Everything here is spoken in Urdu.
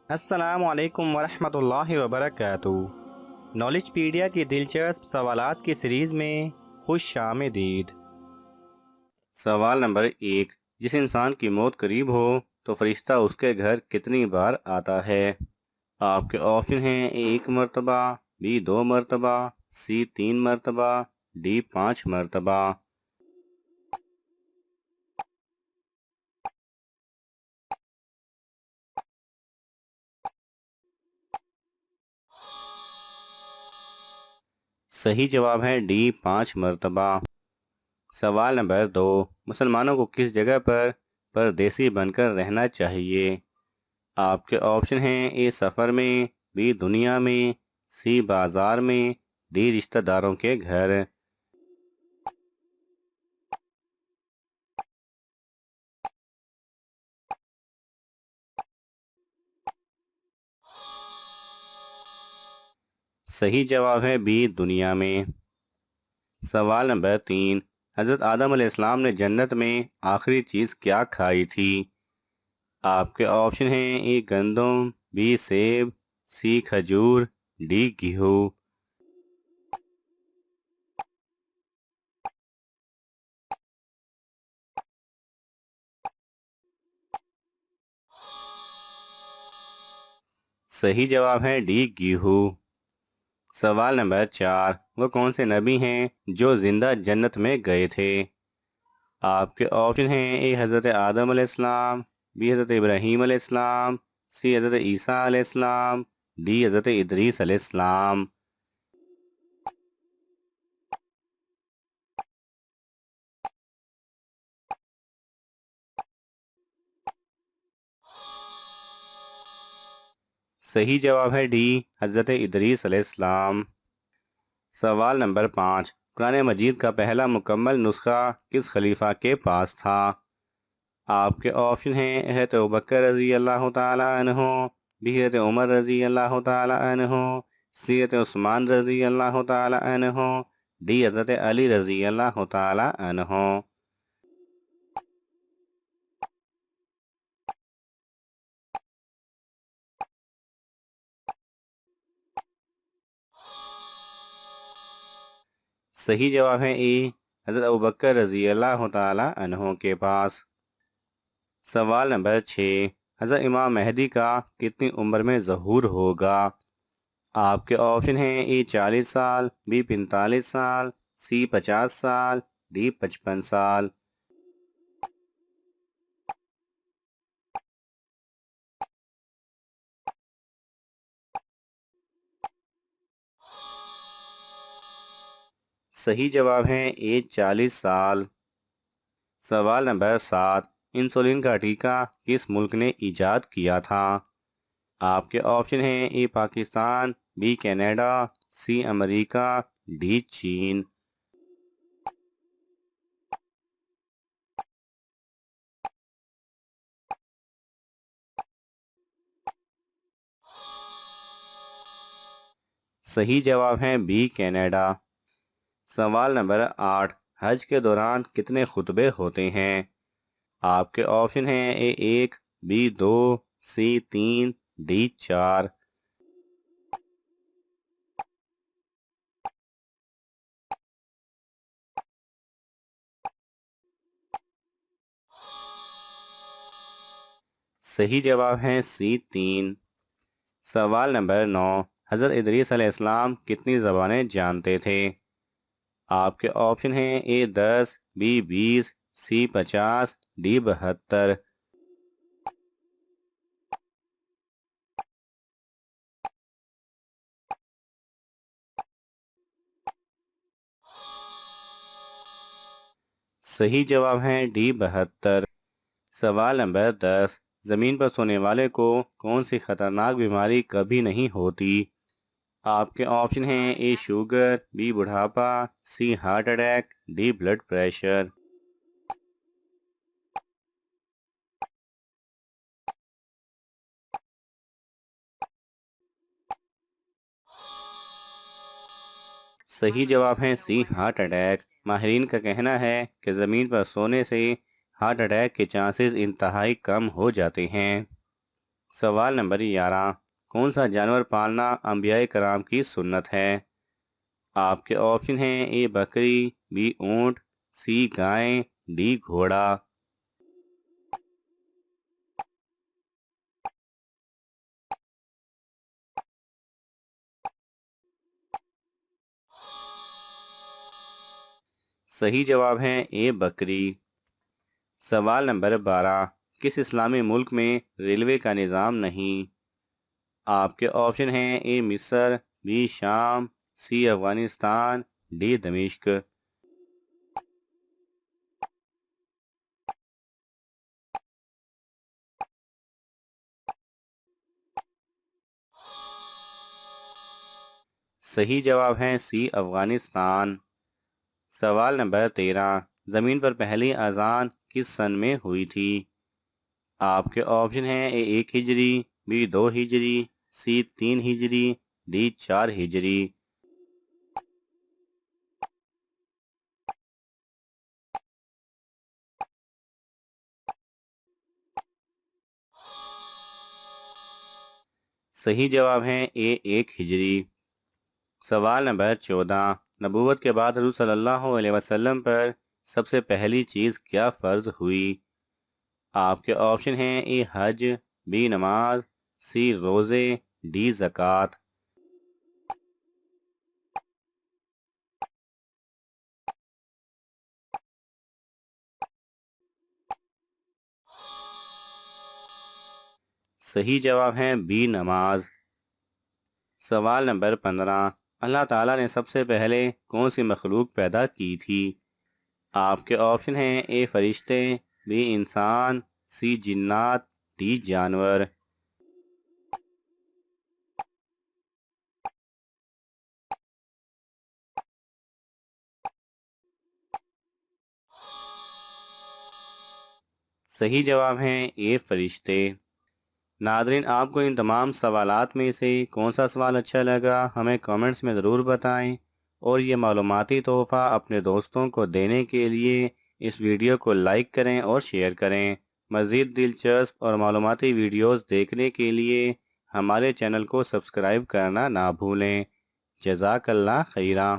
السلام علیکم ورحمۃ اللہ وبرکاتہ۔ نالج پیڈیا کی دلچسپ سوالات کی سیریز میں خوش آمدید۔ سوال نمبر 1، جس انسان کی موت قریب ہو تو فرشتہ اس کے گھر کتنی بار آتا ہے؟ آپ کے آپشن ہیں: 1 مرتبہ، B 2 مرتبہ، C 3 مرتبہ، D 5 مرتبہ۔ صحیح جواب ہے D 5 مرتبہ۔ سوال نمبر 2، مسلمانوں کو کس جگہ پر پردیسی بن کر رہنا چاہیے؟ آپ کے آپشن ہیں: A سفر میں، B دنیا میں، C بازار میں، D رشتہ داروں کے گھر۔ صحیح جواب ہے B دنیا میں۔ سوال نمبر 3، حضرت آدم علیہ السلام نے جنت میں آخری چیز کیا کھائی تھی؟ آپ کے آپشن ہیں: A گندم، B سیب، C کھجور، D گیہوں۔ صحیح جواب ہے D گیہوں۔ سوال نمبر 4، وہ کون سے نبی ہیں جو زندہ جنت میں گئے تھے؟ آپ کے آپشن ہیں: A حضرت آدم علیہ السلام، B حضرت ابراہیم علیہ السلام، C حضرت عیسیٰ علیہ السلام، D حضرت ادریس علیہ السلام۔ صحیح جواب ہے D حضرت ادریس علیہ السلام۔ سوال نمبر 5، قرآن مجید کا پہلا مکمل نسخہ کس خلیفہ کے پاس تھا؟ آپ کے آپشن ہیں: حضرت ابوبکر رضی اللہ تعالی عنہ، B حضرت عمر رضی اللہ تعالی عنہ، C حضرت عثمان رضی اللہ تعالی عنہ، D حضرت علی رضی اللہ تعالی عنہ۔ صحیح جواب ہے A حضرت ابوبکر رضی اللہ تعالی عنہ کے پاس۔ سوال نمبر 6، حضرت امام مہدی کا کتنی عمر میں ظہور ہوگا؟ آپ کے آپشن ہیں: A 40 سال، B 45 سال، C 50 سال، D 55 سال۔ صحیح جواب ہے A 40 سال۔ سوال نمبر 7، انسولین کا ٹیکہ کس ملک نے ایجاد کیا تھا؟ آپ کے آپشن ہیں: A Pakistan, B Canada, C America, D چین۔ صحیح جواب ہے B کینیڈا۔ سوال نمبر 8، حج کے دوران کتنے خطبے ہوتے ہیں؟ آپ کے آپشن ہیں: A 1، B 2، C 3، D 4۔ صحیح جواب ہے C 3۔ سوال نمبر 9، حضرت ادریس علیہ السلام کتنی زبانیں جانتے تھے؟ آپ کے آپشن ہیں: A 10، B 20، C 50، D 72۔ صحیح جواب ہے D 72۔ سوال نمبر 10، زمین پر سونے والے کو کون سی خطرناک بیماری کبھی نہیں ہوتی؟ آپ کے آپشن ہیں: A شوگر، B بڑھاپا، C heart attack, D blood pressure. صحیح جواب ہے C ہارٹ اٹیک۔ ماہرین کا کہنا ہے کہ زمین پر سونے سے ہارٹ اٹیک کے چانسز انتہائی کم ہو جاتے ہیں۔ سوال نمبر 11، کون سا جانور پالنا انبیاء کرام کی سنت ہے؟ آپ کے آپشن ہیں اے بکری، بی اونٹ، سی گائیں، ڈی گھوڑا۔ صحیح جواب ہے اے بکری۔ سوال نمبر 12، کس اسلامی ملک میں ریلوے کا نظام نہیں؟ آپ کے آپشن ہیں اے مصر، بی شام، سی افغانستان، ڈی دمشق۔ صحیح جواب ہے سی افغانستان۔ سوال نمبر 13، زمین پر پہلی اذان کس سن میں ہوئی تھی؟ آپ کے آپشن ہیں اے 1 ہجری، بی 2 ہجری، سی 3 ہجری، ڈی 4 ہجری۔ صحیح جواب ہے اے 1 ہجری۔ سوال نمبر 14، نبوت کے بعد حضور صلی اللہ علیہ وسلم پر سب سے پہلی چیز کیا فرض ہوئی؟ آپ کے آپشن ہیں اے حج، بی نماز، سی روزے، ڈی زکوٰۃ۔ صحیح جواب ہے بی نماز۔ سوال نمبر 15، اللہ تعالیٰ نے سب سے پہلے کون سی مخلوق پیدا کی تھی؟ آپ کے آپشن ہیں اے فرشتے، بی انسان، سی جنات، ڈی جانور۔ صحیح جواب ہیں اے فرشتے۔ ناظرین، آپ کو ان تمام سوالات میں سے کون سا سوال اچھا لگا ہمیں کامنٹس میں ضرور بتائیں، اور یہ معلوماتی تحفہ اپنے دوستوں کو دینے کے لیے اس ویڈیو کو لائک کریں اور شیئر کریں۔ مزید دلچسپ اور معلوماتی ویڈیوز دیکھنے کے لیے ہمارے چینل کو سبسکرائب کرنا نہ بھولیں۔ جزاک اللہ خیرہ۔